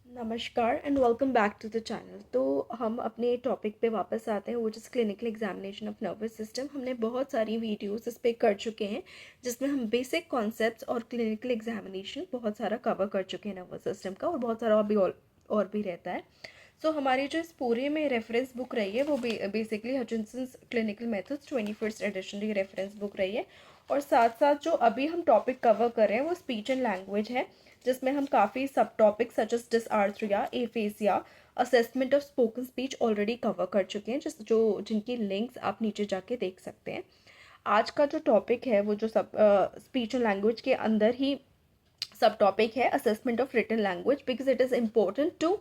नमस्कार and welcome back to the channel. तो हम अपने टॉपिक पे वापस आते हैं, वो जिस clinical examination of nervous system. हमने बहुत सारी वीडियोस इस पे कर चुके हैं जिसमें हम बेसिक कॉन्सेप्ट्स और क्लिनिकल एग्जामिनेशन बहुत सारा कवर कर चुके हैं नर्वस सिस्टम का, और बहुत सारा अभी और भी रहता है। सो हमारी जो इस पूरे में रेफरेंस बुक रही है वो basically Hutchison's clinical methods 21st edition की रेफरेंस बुक रही है। और साथ साथ जो अभी हम टॉपिक कवर कर रहे हैं वो स्पीच एंड लैंग्वेज है, जिसमें हम काफ़ी सब topic such as dysarthria, aphasia, assessment of spoken speech already cover कर चुके हैं, जिनकी लिंक्स आप नीचे जाके देख सकते हैं। आज का जो टॉपिक है वो जो सब स्पीच एंड लैंग्वेज के अंदर ही सब टॉपिक है, assessment of written language, because it is important to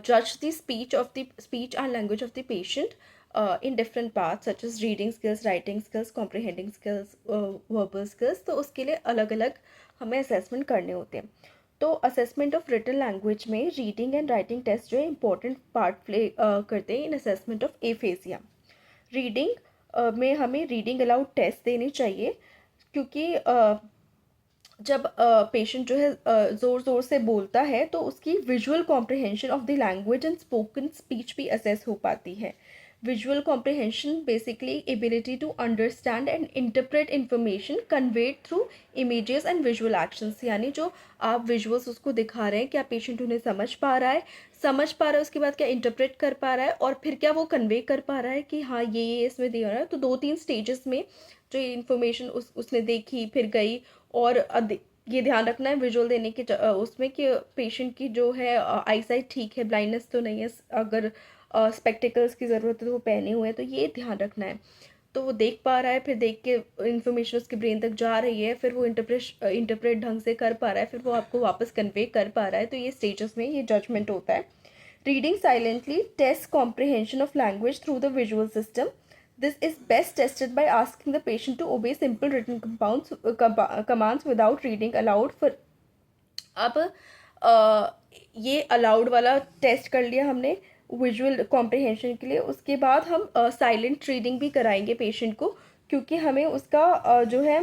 judge the speech and language of the patient in different parts such as reading skills, writing skills, comprehending skills, verbal skills। तो उसके लिए अलग अलग हमें assessment करने होते हैं। तो असेसमेंट ऑफ रिटन लैंग्वेज में रीडिंग एंड राइटिंग टेस्ट जो है इंपॉर्टेंट पार्ट प्ले करते हैं in assessment of aphasia. Reading में हमें रीडिंग अलाउड टेस्ट देनी चाहिए, क्योंकि जब पेशेंट जो है ज़ोर ज़ोर से बोलता है तो उसकी visual comprehension of the language and spoken speech भी असेस हो पाती है। Visual comprehension basically ability to understand and interpret information conveyed through images and visual actions, यानी जो आप विजुअल्स उसको दिखा रहे हैं, क्या पेशेंट उन्हें समझ पा रहा है, उसके बाद क्या इंटरप्रेट कर पा रहा है, और फिर क्या वो कन्वे कर पा रहा है कि हाँ ये इसमें दिया रहा है। तो 2-3 स्टेजेस में जो इन्फॉर्मेशन उसने देखी फिर गई। और ये ध्यान रखना है विजुअल देने के उसमें कि पेशेंट की जो है आई साइट ठीक है, ब्लाइंडनेस तो नहीं है। अगर स्पेक्टिकल्स की ज़रूरत है तो वो पहने हुए हैं, तो ये ध्यान रखना है। तो वो देख पा रहा है, फिर देख के इन्फॉर्मेशन उसके ब्रेन तक जा रही है, फिर वो इंटरप्रेट ढंग से कर पा रहा है, फिर वो आपको वापस कन्वे कर पा रहा है। तो ये स्टेजेस में ये जजमेंट होता है। Reading silently test comprehension of language through the visual system. This is best tested by asking the patient to obey simple written commands without reading aloud for। अब ये अलाउड वाला टेस्ट कर लिया हमने विजुअल कॉम्प्रिहेंशन के लिए। उसके बाद हम साइलेंट रीडिंग भी कराएंगे पेशेंट को, क्योंकि हमें उसका जो है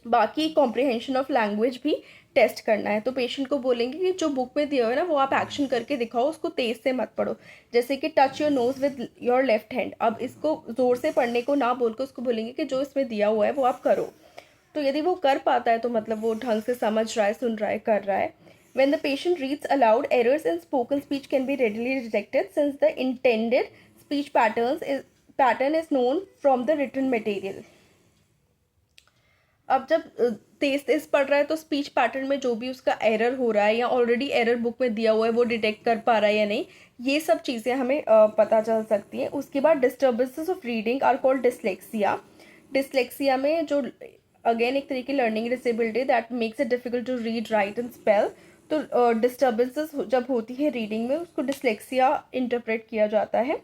बाकी कॉम्प्रिहेंशन ऑफ लैंग्वेज भी टेस्ट करना है। तो पेशेंट को बोलेंगे कि जो बुक में दिया हुआ है ना वो आप एक्शन करके दिखाओ, उसको तेज से मत पढ़ो। जैसे कि touch your nose with your left hand. अब इसको ज़ोर से पढ़ने को ना बोल के उसको बोलेंगे कि जो इसमें दिया हुआ है वो आप करो। तो यदि वो कर पाता है तो मतलब वो ढंग से समझ रहा है, सुन रहा है, कर रहा है। When the patient reads aloud, errors in spoken speech can be readily detected since the intended speech pattern is known from the written material। अब जब तेज तेज पढ़ रहा है तो स्पीच पैटर्न में जो भी उसका एरर हो रहा है या ऑलरेडी एरर बुक में दिया हुआ है वो डिटेक्ट कर पा रहा है या नहीं, ये सब चीज़ें हमें पता चल सकती हैं। उसके बाद disturbances of reading are called dyslexia. Dyslexia में जो अगेन एक तरीके की learning disability that makes it difficult to read, write and spell. तो डिस्टर्बेंसेस जब होती है रीडिंग में उसको डिसलेक्सिया इंटरप्रेट किया जाता है।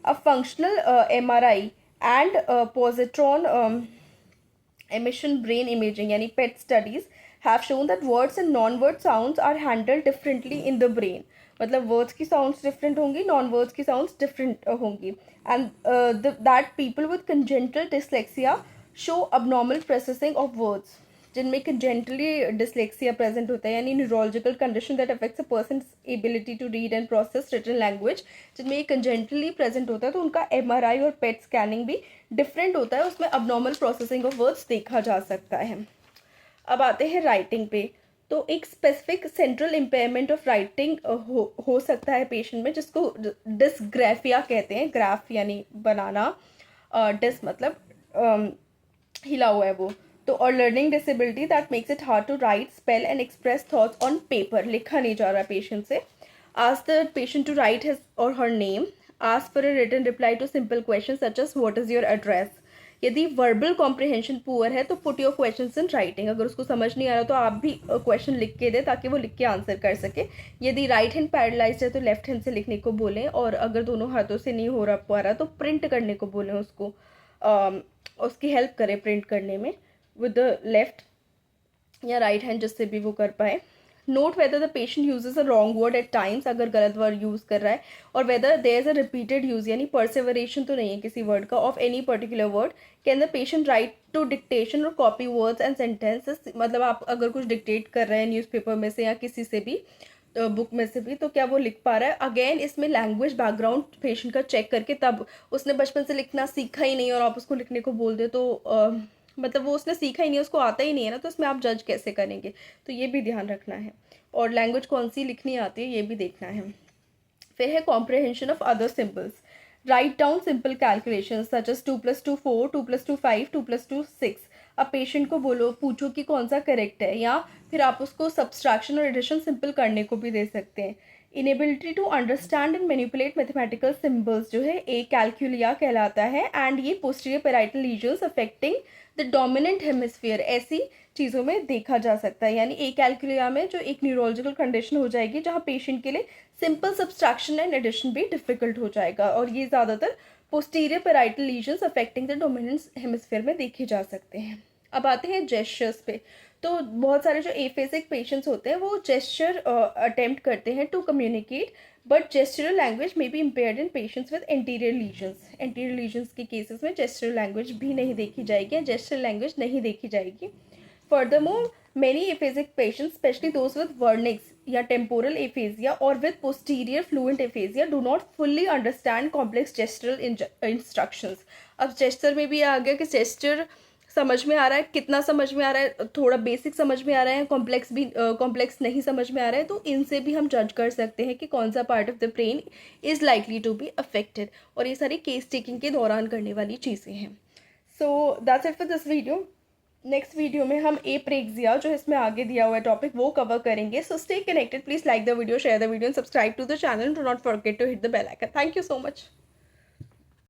अब functional MRI and positron emission brain imaging यानी PET studies have shown that words and non-word sounds are handled differently in the brain। मतलब words की sounds different होंगी, non-words की sounds different होंगी। and that people with congenital dyslexia show abnormal processing of words। जिनमें कंजेंटली dyslexia present होता है, यानी neurological condition that affects a person ability to read and process written language, जिनमें ये कंजेंटली present होता है, तो उनका MRI और पेट स्कैनिंग भी डिफरेंट होता है, उसमें अबनॉर्मल प्रोसेसिंग ऑफ वर्ड्स देखा जा सकता है। अब आते हैं राइटिंग पे। तो एक specific central impairment of writing हो सकता है पेशेंट में, जिसको डिसग्राफिया कहते हैं। ग्राफ यानी बनाना, डिस मतलब हिला हुआ है वो। तो और learning disability that makes it hard to write, spell and express thoughts on paper. लिखा नहीं जा रहा पेशेंट से। Ask the patient to write his or her name. Ask for a written reply to simple question such as what is your address. यदि verbal comprehension poor है तो put your questions in writing. अगर उसको समझ नहीं आ रहा तो आप भी क्वेश्चन लिख के दें ताकि वो लिख के आंसर कर सके। यदि राइट हैंड पैरालाइज्ड है तो लेफ्ट हैंड से लिखने को बोलें, और अगर दोनों हाथों से नहीं हो रहा तो प्रिंट करने को बोलें उसको, उसकी हेल्प करें प्रिंट करने में विद द लेफ्ट या राइट हैंड, जिससे भी वो कर पाए। Note whether the patient uses a wrong word at times, अगर गलत वर्ड यूज़ कर रहा है, और whether there is a repeated use, यानी परसेवरेशन तो नहीं है किसी वर्ड का, of any particular word. Can the patient write to dictation और कॉपी वर्ड्स एंड सेंटेंसेस, मतलब आप अगर कुछ डिक्टेट कर रहे हैं न्यूज़पेपर में से या किसी से भी, बुक में से भी, तो क्या वो लिख पा रहा है। अगेन इसमें लैंग्वेज बैकग्राउंड पेशेंट का चेक करके, तब उसने बचपन से लिखना सीखा ही नहीं और आप उसको लिखने को बोल दे तो मतलब वो उसने सीखा ही नहीं, उसको आता ही नहीं है ना, तो इसमें आप जज कैसे करेंगे, तो ये भी ध्यान रखना है। और लैंग्वेज कौन सी लिखनी आती है ये भी देखना है। फिर है comprehension of other symbols. Write down simple calculation such as 2+2 4, 2+2 5, 2+2 6। अब पेशेंट को बोलो, पूछो कि कौन सा करेक्ट है, या फिर आप उसको सब्सट्रैक्शन और एडिशन सिंपल करने को भी दे सकते हैं। Inability to understand and manipulate mathematical symbols जो है ए कैलकुलिया कहलाता है, एंड ये posterior parietal lesions affecting the dominant hemisphere ऐसी चीज़ों में देखा जा सकता है। यानी ए कैलकुलिया में जो एक न्यूरोलॉजिकल कंडीशन हो जाएगी जहाँ पेशेंट के लिए सिंपल सब्सट्रैक्शन एंड एडिशन भी डिफिकल्ट हो जाएगा, और ये ज़्यादातर posterior parietal lesions affecting the dominant hemisphere में देखे जा सकते हैं। अब आते हैं जेस्चर्स पे। तो बहुत सारे जो एफेसिक पेशेंट्स होते हैं वो जेस्चर अटेम्प्ट करते हैं टू कम्युनिकेट, बट जेस्चरल लैंग्वेज में भी impaired in patients with anterior lesions. Anterior lesions के केसेस में जेस्चरल लैंग्वेज भी नहीं देखी जाएगी या जेस्चरल लैंग्वेज नहीं देखी जाएगी। Furthermore many aphasic patients, especially those with Wernicke's या temporal aphasia or with posterior fluent aphasia, do not fully understand complex gestural instructions. अब gesture में भी आ गया कि gesture समझ में आ रहा है, कितना समझ में आ रहा है, थोड़ा बेसिक समझ में आ रहा है, कॉम्प्लेक्स भी कॉम्प्लेक्स नहीं समझ में आ रहा है, तो इनसे भी हम जज कर सकते हैं कि कौन सा part of the brain is likely to be affected, और ये सारी केस टेकिंग के दौरान करने वाली चीज़ें हैं। So that's it for this video. Next video में हम एप्रेक्सिया जो इसमें आगे दिया हुआ है टॉपिक वो कवर करेंगे। So stay connected, please like the video, share the video and subscribe to the channel, do not forget to hit the bell icon. Thank you so much.